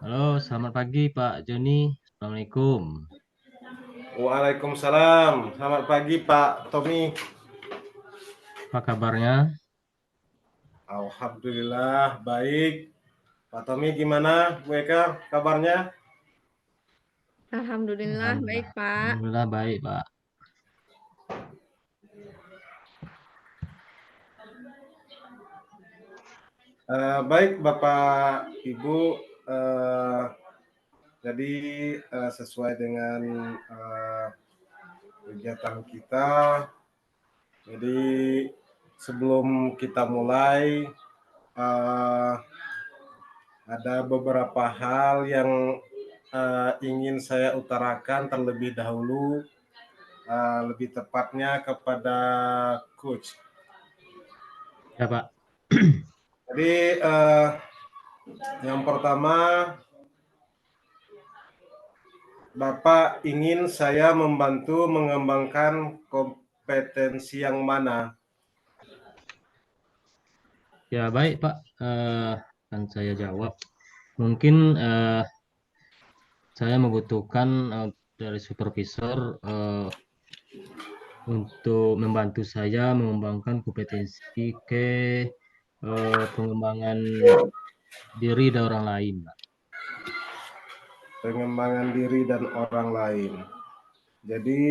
Halo, selamat pagi Pak Joni. Assalamualaikum. Waalaikumsalam. Selamat pagi Pak Tommy. Apa kabarnya? Alhamdulillah baik. Pak Tommy gimana? Bu Eka kabarnya? Alhamdulillah Alhamdulillah. baik, Pak. Alhamdulillah baik Pak. Baik Bapak Ibu. Eh, jadi sesuai dengan kegiatan kita. Jadi sebelum kita mulai eh, ada beberapa hal yang ingin saya utarakan terlebih dahulu, lebih tepatnya kepada coach. Ya Pak. Jadi yang pertama, Bapak ingin saya membantu mengembangkan kompetensi yang mana? Ya baik Pak. Akan saya jawab. Mungkin saya membutuhkan dari supervisor untuk membantu saya mengembangkan kompetensi ke pengembangan diri dan orang lain, Pak. Pengembangan diri dan orang lain. Jadi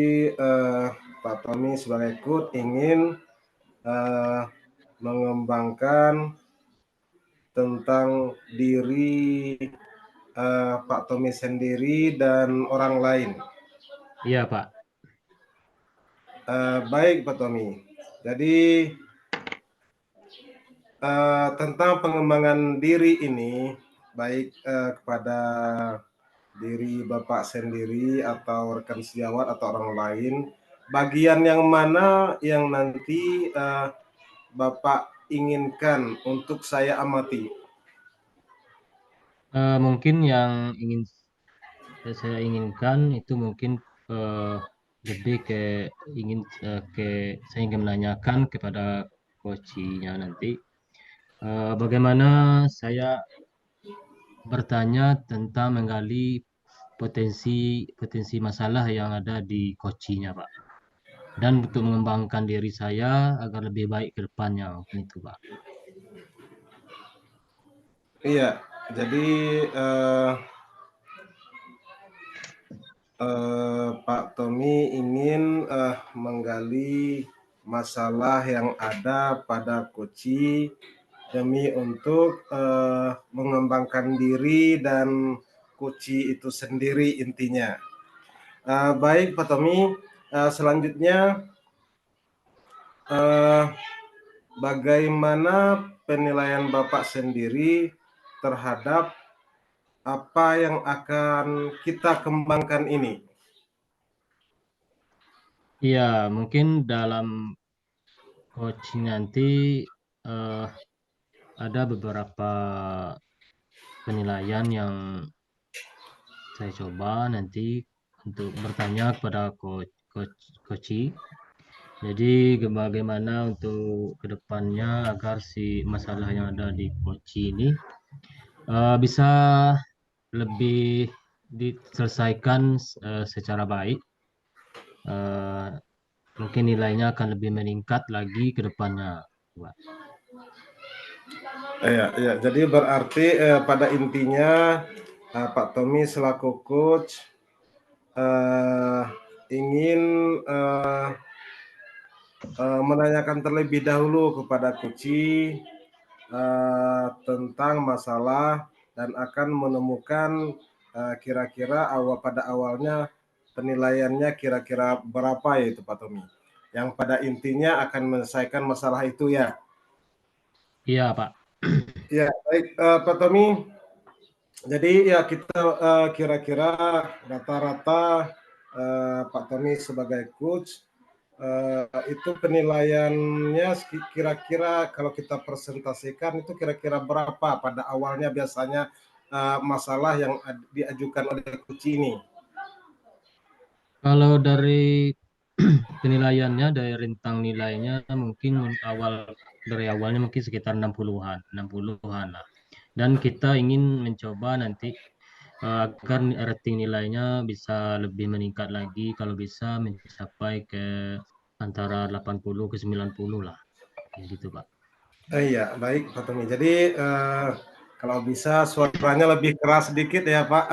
Pak Tommy sebagai coach ingin mengembangkan tentang diri Pak Tommy sendiri dan orang lain. Iya Pak. Baik Pak Tommy. Jadi tentang pengembangan diri ini, baik kepada diri Bapak sendiri atau rekan sejawat atau orang lain, bagian yang mana yang nanti Bapak inginkan untuk saya amati? Mungkin yang ingin saya inginkan itu mungkin lebih saya ingin menanyakan kepada coachnya nanti bagaimana saya bertanya tentang menggali potensi potensi masalah yang ada di coachnya Pak, dan untuk mengembangkan diri saya agar lebih baik ke depannya, mungkin itu Pak. Iya, jadi Pak Tommy ingin menggali masalah yang ada pada Koci demi untuk mengembangkan diri dan Koci itu sendiri intinya. Baik Pak Tommy, selanjutnya bagaimana penilaian Bapak sendiri terhadap apa yang akan kita kembangkan ini? Iya, mungkin dalam coaching nanti eh, ada beberapa penilaian yang saya coba nanti untuk bertanya kepada coach. Jadi bagaimana untuk kedepannya agar si masalah yang ada di coach ini bisa lebih diselesaikan secara baik. Eh, Mungkin nilainya akan lebih meningkat lagi ke depannya, Pak. Ya, jadi berarti pada intinya Pak Tommy selaku coach ingin menanyakan terlebih dahulu kepada Kuci tentang masalah dan akan menemukan kira-kira pada awalnya penilaiannya kira-kira berapa ya itu Pak Tommy. Yang pada intinya akan menyelesaikan masalah itu ya. Iya, Pak. Ya, baik Pak Tommy. Jadi ya kita kira-kira rata-rata Pak Tommy sebagai coach itu penilaiannya kira-kira kalau kita presentasikan itu kira-kira berapa pada awalnya biasanya masalah yang diajukan oleh coach ini? Kalau dari penilaiannya, dari rentang nilainya mungkin dari awalnya mungkin sekitar 60-an lah. Dan kita ingin mencoba nanti agar rating nilainya bisa lebih meningkat lagi, kalau bisa mencapai ke antara 80 ke 90 lah. Ya gitu, Pak. Iya, baik Pak Tommy. Jadi kalau bisa suaranya lebih keras sedikit ya Pak,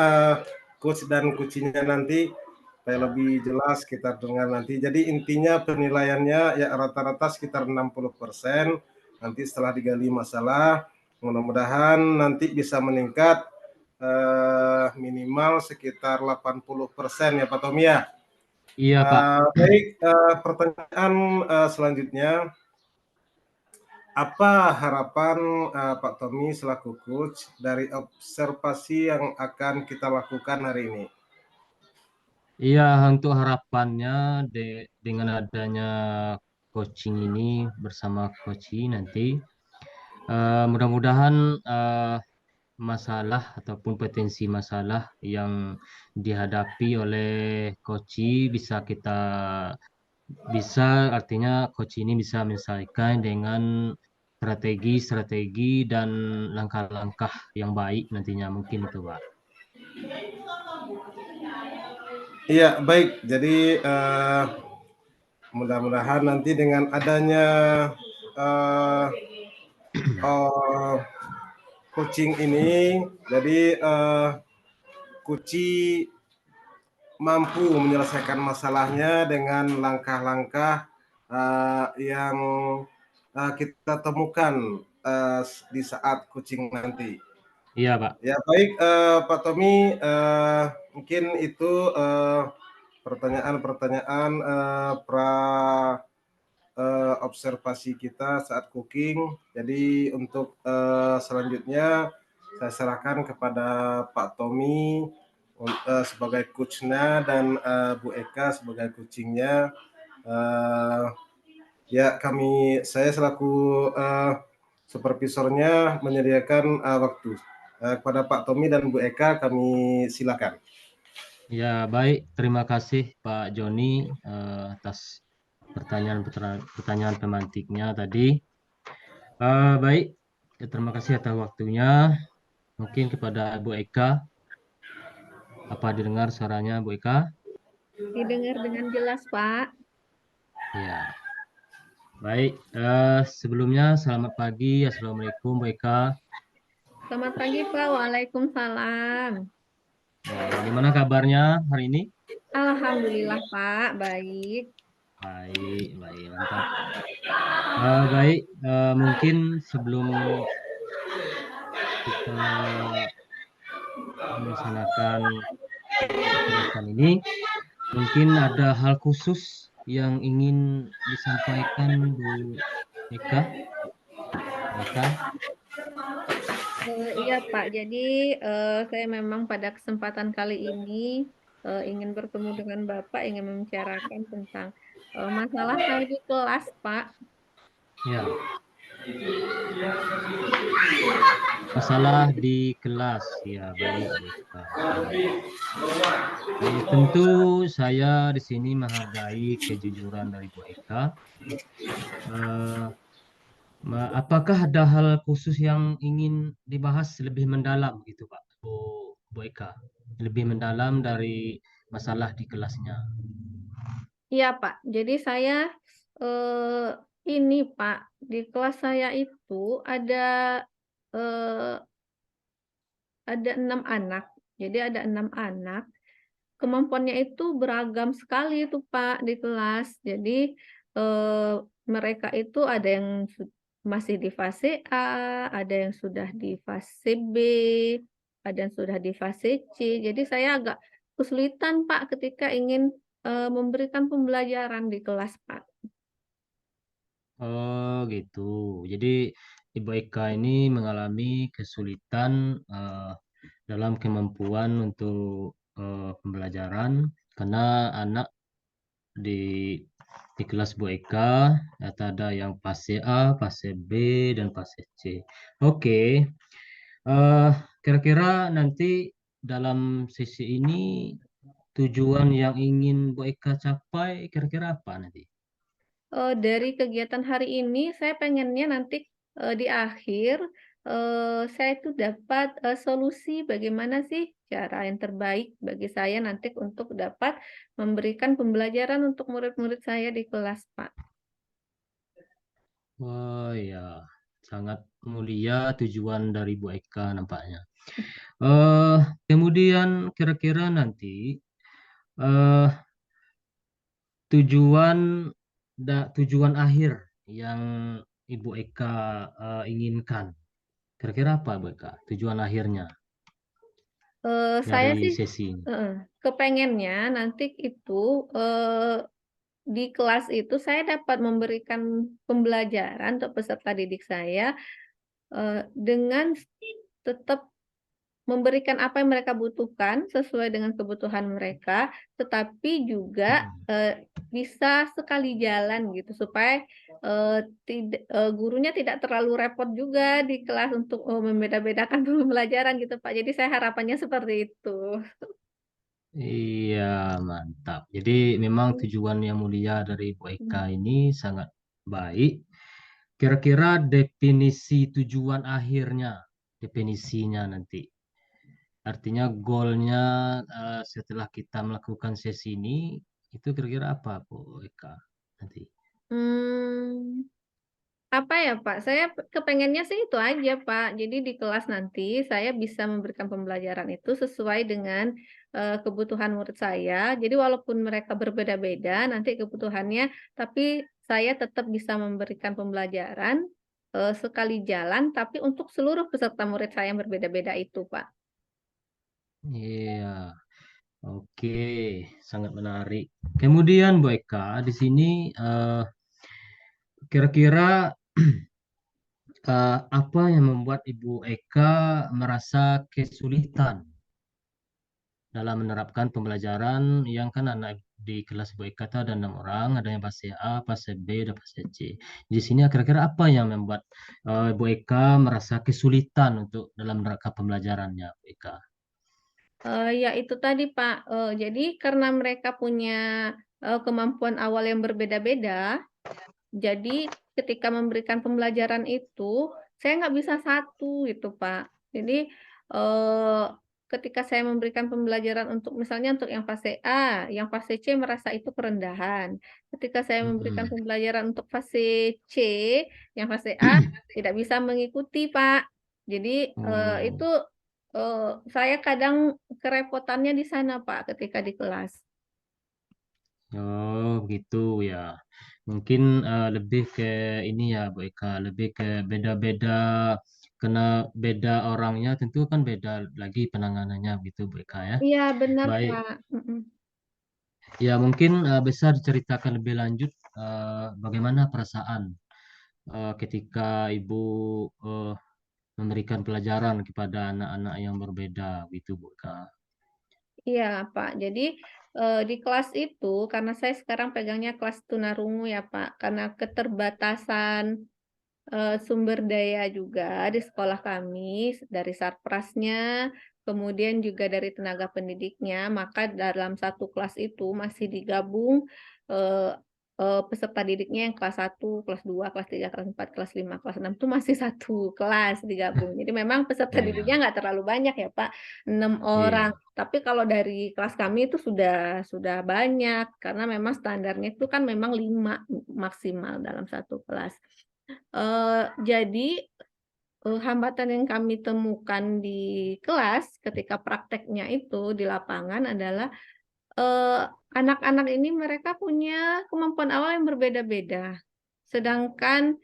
coach dan kucinya nanti supaya Ya. lebih jelas kita dengar nanti. Jadi intinya penilaiannya ya rata-rata sekitar 60%. Nanti setelah digali masalah, mudah-mudahan nanti bisa meningkat minimal sekitar 80% ya Pak Tommy ya. Iya, Pak. Baik, pertanyaan selanjutnya, apa harapan Pak Tommy selaku coach dari observasi yang akan kita lakukan hari ini? Iya, untuk harapannya dengan adanya coaching ini bersama coach nanti, mudah-mudahan masalah ataupun potensi masalah yang dihadapi oleh coach bisa artinya coach ini bisa menyelesaikan dengan strategi-strategi dan langkah-langkah yang baik nantinya, mungkin itu, Pak. Iya, baik. Jadi mudah-mudahan nanti dengan adanya uh, uh, coaching ini, jadi Kuci mampu menyelesaikan masalahnya dengan langkah-langkah yang kita temukan di saat coaching nanti. Iya, Pak. Ya baik, Pak Tommy, mungkin itu pertanyaan-pertanyaan pra observasi kita saat cooking. Jadi untuk selanjutnya saya serahkan kepada Pak Tommy sebagai coachnya dan Bu Eka sebagai coachingnya. Ya saya selaku supervisornya menyediakan waktu kepada Pak Tommy dan Bu Eka, kami silakan. Ya, baik. Terima kasih Pak Joni atas pertanyaan pemantiknya tadi. Baik, ya, terima kasih atas waktunya. Mungkin kepada Bu Eka, apa didengar suaranya Bu Eka? Didengar dengan jelas, Pak. Ya, baik. Sebelumnya selamat pagi, Assalamualaikum Bu Eka. Selamat pagi, Pak. Waalaikumsalam. Ya, bagaimana kabarnya hari ini? Alhamdulillah, Pak. Baik. Baik, baik, mantap. Baik, mungkin sebelum kita melaksanakan pembahasan ini, mungkin ada hal khusus yang ingin disampaikan Bu Eka. Eka. Iya, Pak. Jadi saya memang pada kesempatan kali ini ingin bertemu dengan Bapak, ingin membicarakan tentang masalah saya di kelas, Pak. Ya, masalah di kelas. Ya, baik, Bu Eka. Tentu saya di sini menghargai kejujuran dari Bu Eka. Eh, apakah ada hal khusus yang ingin dibahas lebih mendalam gitu, Pak, Bu Eka? Lebih mendalam dari masalah di kelasnya. Iya, Pak. Jadi saya ini, Pak, di kelas saya itu eh, ada 6 anak. Jadi ada 6 anak. Kemampuannya itu beragam sekali itu, Pak, di kelas. Jadi eh, mereka itu ada yang masih di fase A, ada yang sudah di fase B, ada yang sudah di fase C. Jadi saya agak kesulitan, Pak, ketika ingin memberikan pembelajaran di kelas, Pak. Oh, gitu. Jadi Ibu Eka ini mengalami kesulitan dalam kemampuan untuk pembelajaran karena anak di di kelas Bu Eka ada yang fase A, fase B, dan fase C. Oke, eh, kira-kira nanti dalam sesi ini tujuan yang ingin Bu Eka capai kira-kira apa nanti? Dari kegiatan hari ini saya pengennya nanti di akhir saya itu dapat solusi bagaimana sih cara yang terbaik bagi saya nanti untuk dapat memberikan pembelajaran untuk murid-murid saya di kelas, Pak. Oh ya, sangat mulia tujuan dari Bu Eka nampaknya. Kemudian kira-kira nanti eh, tujuan tujuan akhir yang Ibu Eka inginkan. Kira-kira apa Bu Eka? Tujuan akhirnya Saya dari sih sesi ini. kepengennya nanti itu di kelas itu saya dapat memberikan pembelajaran untuk peserta didik saya dengan tetap memberikan apa yang mereka butuhkan sesuai dengan kebutuhan mereka, tetapi juga bisa sekali jalan gitu supaya tidak gurunya tidak terlalu repot juga di kelas untuk membeda-bedakan pembelajaran gitu Pak. Jadi saya harapannya seperti itu. Iya, mantap. Jadi memang tujuan yang mulia dari Bu Eka ini sangat baik. Kira-kira definisi tujuan akhirnya, definisinya nanti. Artinya goalnya setelah kita melakukan sesi ini, itu kira-kira apa Bu Eka nanti? Hmm, apa ya Pak? Saya kepengennya sih itu aja Pak. Jadi di kelas nanti saya bisa memberikan pembelajaran itu sesuai dengan kebutuhan murid saya. Jadi walaupun mereka berbeda-beda nanti kebutuhannya, tapi saya tetap bisa memberikan pembelajaran sekali jalan, tapi untuk seluruh peserta murid saya yang berbeda-beda itu Pak. Iya, oke, sangat menarik. Kemudian Bu Eka, di sini kira-kira apa yang membuat Ibu Eka merasa kesulitan dalam menerapkan pembelajaran yang kan anak di kelas Ibu Eka itu ada 6 orang, ada yang fase A, fase B, dan fase C. Di sini kira-kira apa yang membuat Ibu Eka merasa kesulitan untuk dalam menerapkan pembelajarannya, Bu Eka? Ya itu tadi Pak, jadi karena mereka punya kemampuan awal yang berbeda-beda, jadi ketika memberikan pembelajaran itu, saya nggak bisa satu gitu, Pak. Jadi, eee, ketika saya memberikan pembelajaran untuk misalnya untuk yang fase A, yang fase C merasa itu kerendahan. Ketika saya memberikan Mm-mm. pembelajaran untuk fase C, yang fase A tidak bisa mengikuti, Pak. Jadi, Oh, itu, saya kadang kerepotannya di sana, Pak, ketika di kelas. oh gitu ya. Mungkin lebih ke ini ya, Bu Eka, lebih ke beda-beda karena beda orangnya tentu kan beda lagi penanganannya gitu, Bu Eka ya. Iya benar, Baik, Pak, mhm. ya mungkin bisa diceritakan lebih lanjut bagaimana perasaan ketika Ibu eh, memberikan pelajaran kepada anak-anak yang berbeda gitu, Bu Eka. Iya, Pak. Jadi, di kelas itu karena saya sekarang pegangnya kelas tunarungu ya, Pak, karena keterbatasan, sumber daya juga di sekolah kami, dari Sarprasnya, kemudian juga dari tenaga pendidiknya, maka dalam satu kelas itu masih digabung, eee peserta didiknya yang kelas 1, kelas 2, kelas 3, kelas 4, kelas 5, kelas 6 itu masih satu kelas digabung. Jadi memang peserta Iya, didiknya nggak terlalu banyak ya, Pak, 6 orang. iya. Tapi kalau dari kelas kami itu sudah banyak, karena memang standarnya itu kan memang 5 maksimal dalam satu kelas. Jadi, hambatan yang kami temukan di kelas ketika prakteknya itu di lapangan adalah, eee, anak-anak ini mereka punya kemampuan awal yang berbeda-beda. Sedangkan,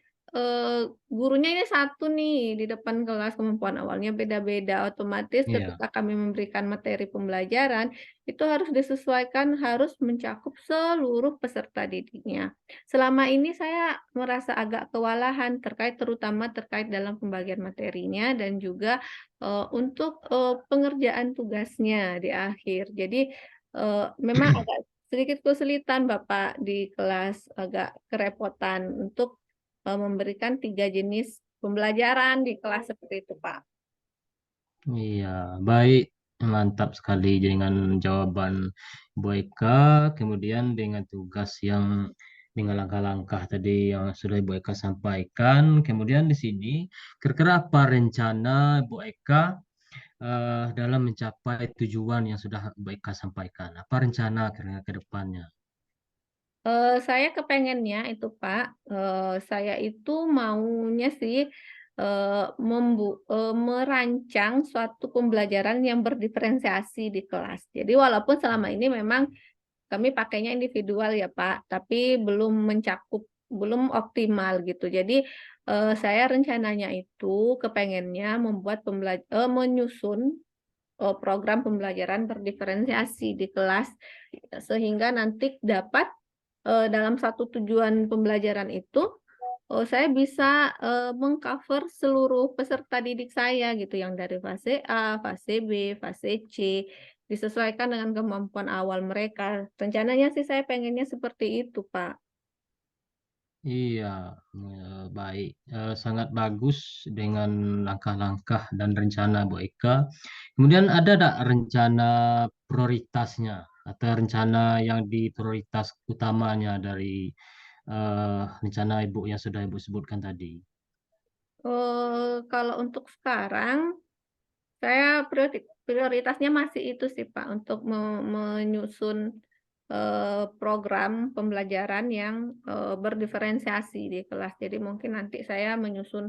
gurunya ini satu nih di depan kelas, kemampuan awalnya beda-beda, otomatis Iya. ketika kami memberikan materi pembelajaran, itu harus disesuaikan, harus mencakup seluruh peserta didiknya. Selama ini saya merasa agak kewalahan terutama terkait dalam pembagian materinya dan juga, untuk, pengerjaan tugasnya di akhir. Jadi, memang agak sedikit kesulitan Bapak di kelas, agak kerepotan untuk memberikan 3 jenis pembelajaran di kelas seperti itu, Pak. Iya, baik, mantap sekali dengan jawaban Bu Eka, kemudian dengan tugas yang dengan langkah-langkah tadi yang sudah Ibu Eka sampaikan. Kemudian di sini, kira-kira apa rencana Ibu Eka dalam mencapai tujuan yang sudah Ibu Eka sampaikan? Apa rencana kira-kira ke depannya? Saya kepengennya itu Pak, saya itu maunya sih merancang suatu pembelajaran yang berdiferensiasi di kelas. Jadi walaupun selama ini memang kami pakainya individual ya Pak, tapi belum mencakup, belum optimal gitu. Jadi saya rencananya itu kepengennya menyusun program pembelajaran berdiferensiasi di kelas sehingga nanti dapat dalam satu tujuan pembelajaran itu saya bisa mengcover seluruh peserta didik saya gitu yang dari fase A, fase B, fase C disesuaikan dengan kemampuan awal mereka. Rencananya sih saya pengennya seperti itu, Pak. Iya, baik. Sangat bagus dengan langkah-langkah dan rencana Bu Eka. Kemudian ada tak rencana prioritasnya atau rencana yang di prioritas utamanya dari rencana Ibu yang sudah Ibu sebutkan tadi? Kalau untuk sekarang saya prioritasnya masih itu sih Pak, untuk menyusun program pembelajaran yang berdiferensiasi di kelas. Jadi mungkin nanti saya menyusun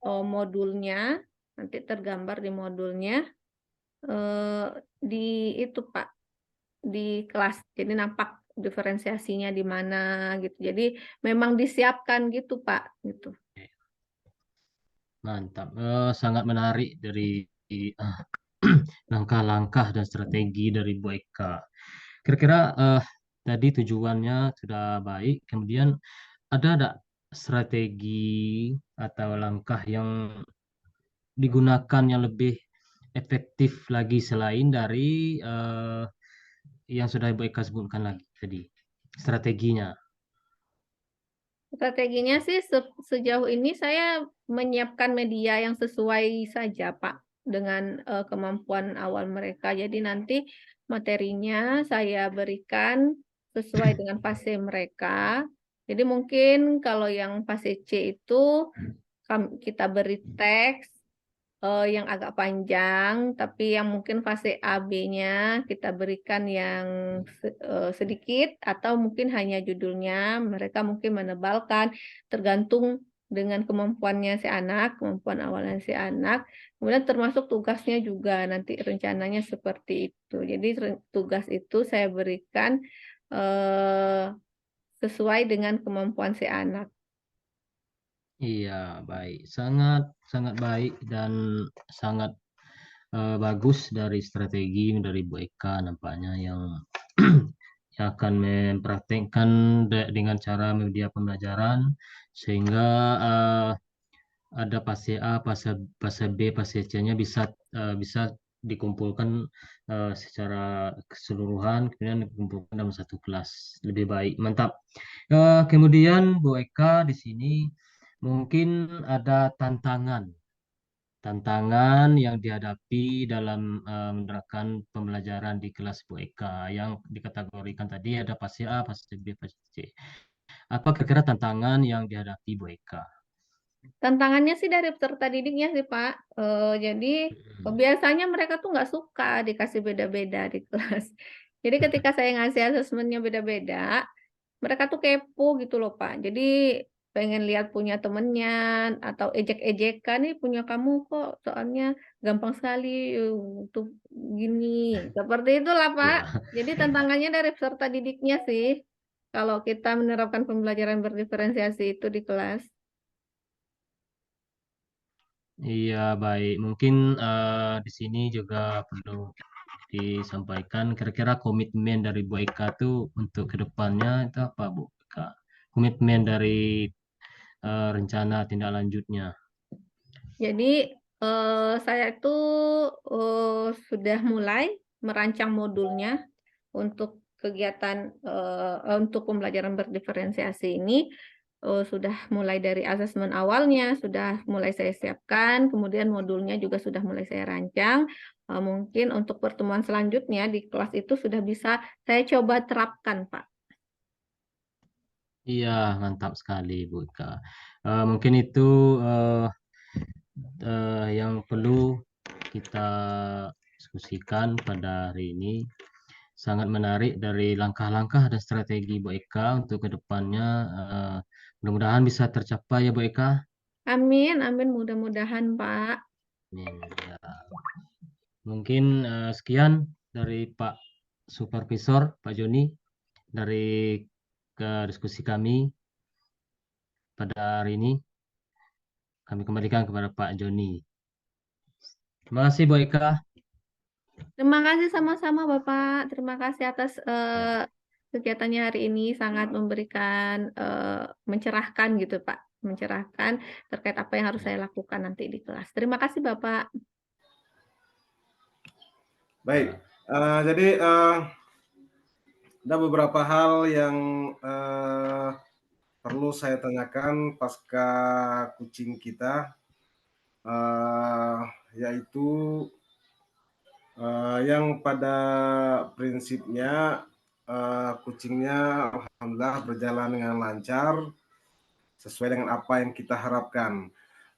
modulnya, nanti tergambar di modulnya di itu Pak, di kelas. Jadi nampak diferensiasinya di mana gitu. Jadi memang disiapkan gitu Pak, gitu. Mantap. Sangat menarik dari langkah-langkah dan strategi dari Bu Eka. Kira-kira tadi tujuannya sudah baik. Kemudian ada nggak strategi atau langkah yang digunakan yang lebih efektif lagi selain dari yang sudah Ibu Eka sebutkan lagi tadi strateginya? Strateginya sih sejauh ini saya menyiapkan media yang sesuai saja, Pak, dengan kemampuan awal mereka. Jadi nanti materinya saya berikan sesuai dengan fase mereka. Jadi mungkin kalau yang fase C itu kita beri teks yang agak panjang, tapi yang mungkin fase AB-nya kita berikan yang sedikit, atau mungkin hanya judulnya, mereka mungkin menebalkan, tergantung dengan kemampuannya si anak, kemampuan awalnya si anak, kemudian termasuk tugasnya juga nanti rencananya seperti itu. Jadi tugas itu saya berikan eh, sesuai dengan kemampuan si anak. Iya, baik. Sangat sangat baik dan sangat bagus dari strategi dari Bu Eka nampaknya yang yang akan mempraktekkan dengan cara media pembelajaran sehingga ada fase A, fase B, fase C-nya bisa dikumpulkan secara keseluruhan, kemudian dikumpulkan dalam satu kelas. Lebih baik, mantap. Kemudian Bu Eka di sini mungkin ada tantangan yang dihadapi dalam menerapkan pembelajaran di kelas Bu Eka yang dikategorikan tadi ada fase A, fase B, fase C. Apa kira-kira tantangan yang dihadapi Bu Eka? Tantangannya sih dari peserta didiknya sih Pak. Jadi Hmm. biasanya mereka tuh nggak suka dikasih beda-beda di kelas. Jadi ketika saya ngasih asesmennya beda-beda, mereka tuh kepo gitu loh Pak. Jadi pengen lihat punya temennya atau ejek-ejekan nih punya kamu kok soalnya gampang sekali untuk gini. Seperti itulah Pak. Ya, Jadi tantangannya dari peserta didiknya sih. Kalau kita menerapkan pembelajaran berdiferensiasi itu di kelas. iya baik. Mungkin di sini juga perlu disampaikan kira-kira komitmen dari Bu Eka tuh untuk kedepannya itu apa Bu Eka? Komitmen dari rencana tindak lanjutnya. Jadi saya itu sudah mulai merancang modulnya untuk kegiatan untuk pembelajaran berdiferensiasi ini. Sudah mulai dari asesmen awalnya, sudah mulai saya siapkan, kemudian modulnya juga sudah mulai saya rancang. Mungkin untuk pertemuan selanjutnya di kelas itu sudah bisa saya coba terapkan, Pak. Iya, mantap sekali Bu Ika. Mungkin itu yang perlu kita diskusikan pada hari ini. Sangat menarik dari langkah-langkah dan strategi Bu Eka untuk kedepannya. Mudah-mudahan bisa tercapai ya Bu Eka. Amin, amin, mudah-mudahan Pak. Ya. Mungkin sekian dari Pak Supervisor, Pak Joni, dari diskusi kami pada hari ini. Kami kembalikan kepada Pak Joni. Terima kasih Bu Eka. Terima kasih sama-sama Bapak. Terima kasih atas Ya. kegiatannya hari ini, sangat memberikan mencerahkan gitu Pak, mencerahkan terkait apa yang harus saya lakukan nanti di kelas. Terima kasih Bapak. Baik, jadi ada beberapa hal yang perlu saya tanyakan pasca kucing kita, yaitu yang pada prinsipnya kucingnya alhamdulillah berjalan dengan lancar sesuai dengan apa yang kita harapkan.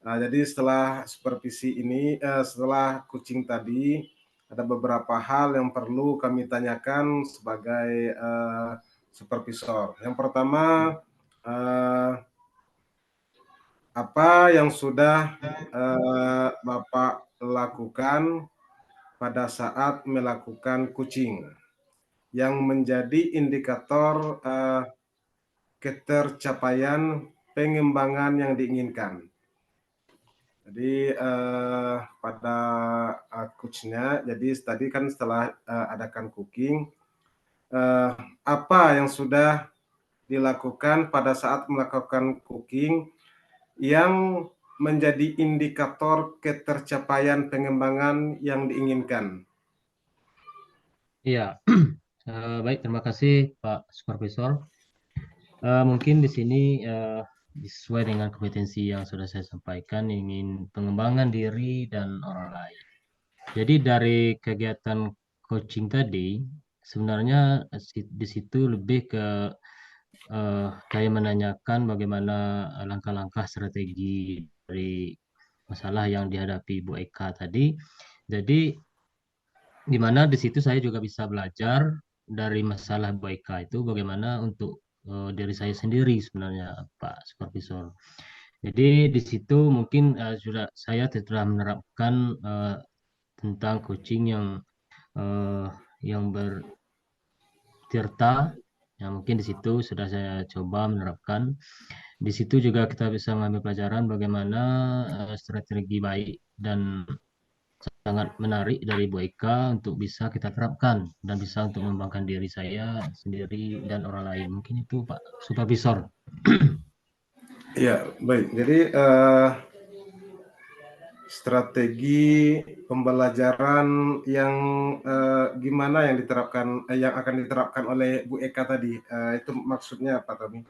Jadi setelah supervisi ini, setelah kucing tadi, ada beberapa hal yang perlu kami tanyakan sebagai supervisor. Yang pertama, apa yang sudah Bapak lakukan pada saat melakukan kucing yang menjadi indikator ketercapaian pengembangan yang diinginkan. Jadi pada coachnya, jadi tadi kan setelah adakan cooking, apa yang sudah dilakukan pada saat melakukan cooking yang menjadi indikator ketercapaian pengembangan yang diinginkan? Iya, baik, terima kasih Pak Supervisor. Mungkin di sini sesuai dengan kompetensi yang sudah saya sampaikan, ingin pengembangan diri dan orang lain. Jadi dari kegiatan coaching tadi, sebenarnya di situ lebih ke kayak menanyakan bagaimana langkah-langkah strategi dari masalah yang dihadapi Bu Eka tadi. Jadi di mana di situ saya juga bisa belajar dari masalah Bu Eka itu bagaimana untuk diri saya sendiri sebenarnya Pak Supervisor. Jadi di situ mungkin saya telah menerapkan tentang coaching yang bertirta. Ya, mungkin di situ sudah saya coba menerapkan. Di situ juga kita bisa mengambil pelajaran bagaimana strategi baik dan sangat menarik dari Bu Eka untuk bisa kita terapkan dan bisa untuk mengembangkan diri saya sendiri dan orang lain. Mungkin itu Pak Supervisor. Ya, baik. Jadi strategi pembelajaran yang gimana yang diterapkan, yang akan diterapkan oleh Bu Eka tadi, itu maksudnya apa, Tommy?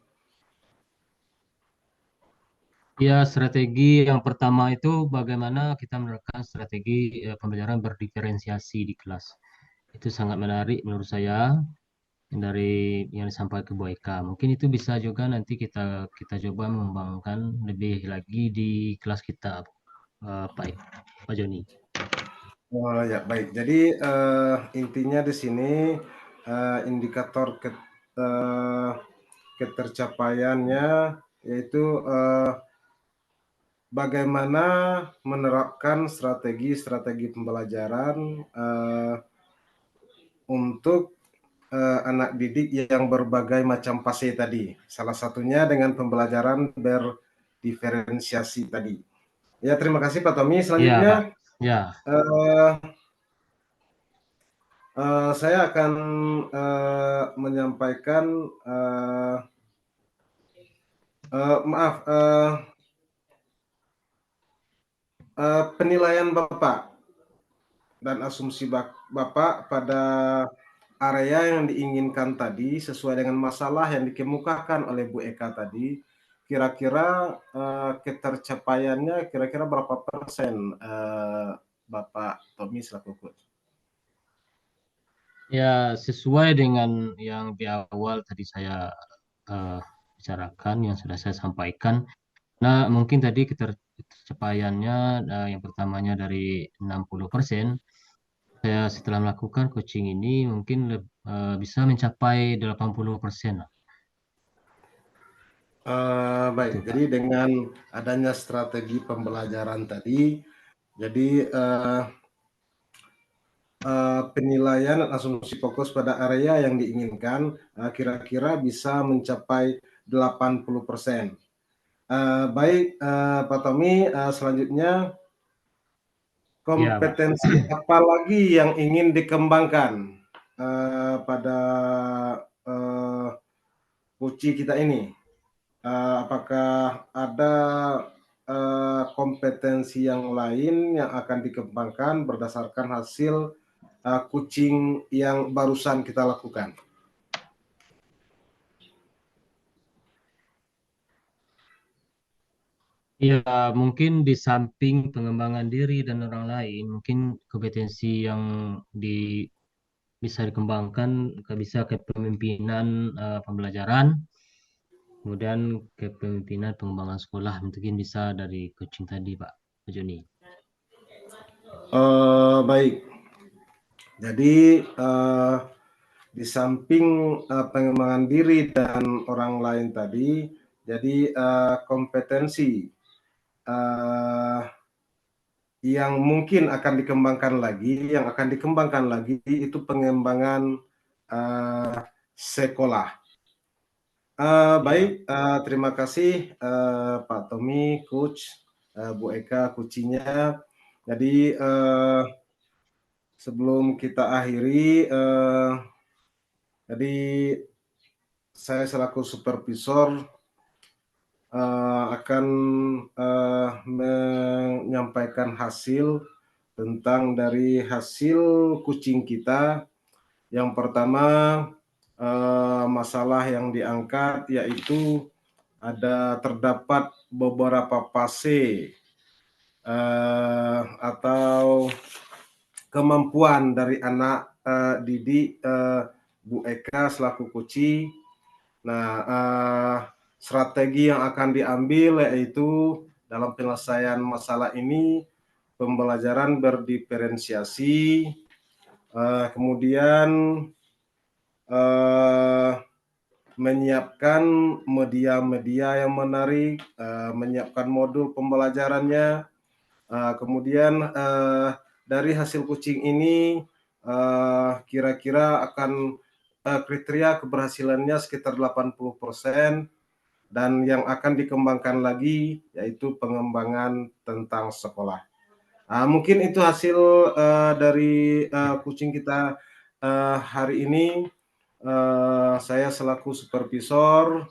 Ya, strategi yang pertama itu bagaimana kita menerapkan strategi pembelajaran berdiferensiasi di kelas. Itu sangat menarik menurut saya dari yang disampaikan Bu Eka. Mungkin itu bisa juga nanti kita kita coba mengembangkan lebih lagi di kelas kita, Pak Joni. Oh ya, baik. Jadi intinya di sini indikator ketercapaiannya yaitu bagaimana menerapkan strategi-strategi pembelajaran untuk anak didik yang berbagai macam fase tadi. Salah satunya dengan pembelajaran berdiferensiasi tadi. Ya, terima kasih Pak Tommy. Iya, Pak. Selanjutnya Ya. Saya akan menyampaikan penilaian Bapak dan asumsi Bapak pada area yang diinginkan tadi sesuai dengan masalah yang dikemukakan oleh Bu Eka tadi. Kira-kira ketercapaiannya kira-kira berapa persen, Bapak Tommy selaku coach? Ya, sesuai dengan yang di awal tadi saya bicarakan, yang sudah saya sampaikan. Nah, mungkin tadi ketercapaiannya yang pertamanya dari 60%, saya setelah melakukan coaching ini mungkin bisa mencapai 80%. Baik, Itu, Pak. jadi dengan adanya strategi pembelajaran tadi, jadi penilaian dan asumsi fokus pada area yang diinginkan kira-kira bisa mencapai 80%. Baik, Pak Tommy, selanjutnya Ya, Pak. kompetensi apa lagi yang ingin dikembangkan pada coaching kita ini? Apakah ada kompetensi yang lain yang akan dikembangkan berdasarkan hasil coaching yang barusan kita lakukan? Ya, mungkin di samping pengembangan diri dan orang lain, mungkin kompetensi yang bisa dikembangkan, bisa kepemimpinan pembelajaran, kemudian kepemimpinan pengembangan sekolah, mungkin bisa dari coaching tadi, Pak Joni. Baik, jadi di samping pengembangan diri dan orang lain tadi, jadi kompetensi yang mungkin akan dikembangkan lagi itu pengembangan sekolah. Baik, terima kasih Pak Tommy, Coach, Bu Eka, coachingnya. Jadi sebelum kita akhiri, jadi saya selaku supervisor akan menyampaikan hasil tentang dari hasil coaching kita. Yang pertama, masalah yang diangkat yaitu terdapat beberapa fase atau kemampuan dari anak didik Bu Eka selaku coaching. Nah, strategi yang akan diambil yaitu dalam penyelesaian masalah ini pembelajaran berdiferensiasi, kemudian menyiapkan media-media yang menarik, menyiapkan modul pembelajarannya, kemudian dari hasil coaching ini kira-kira akan kriteria keberhasilannya sekitar 80%, dan yang akan dikembangkan lagi yaitu pengembangan tentang sekolah. Mungkin itu hasil dari coaching kita hari ini. Saya selaku supervisor,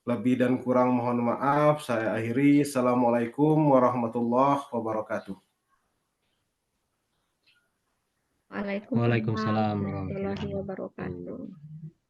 lebih dan kurang mohon maaf. Saya akhiri. Assalamualaikum warahmatullahi wabarakatuh. Waalaikumsalam Waalaikumsalam warahmatullahi warahmatullahi wabarakatuh. wabarakatuh.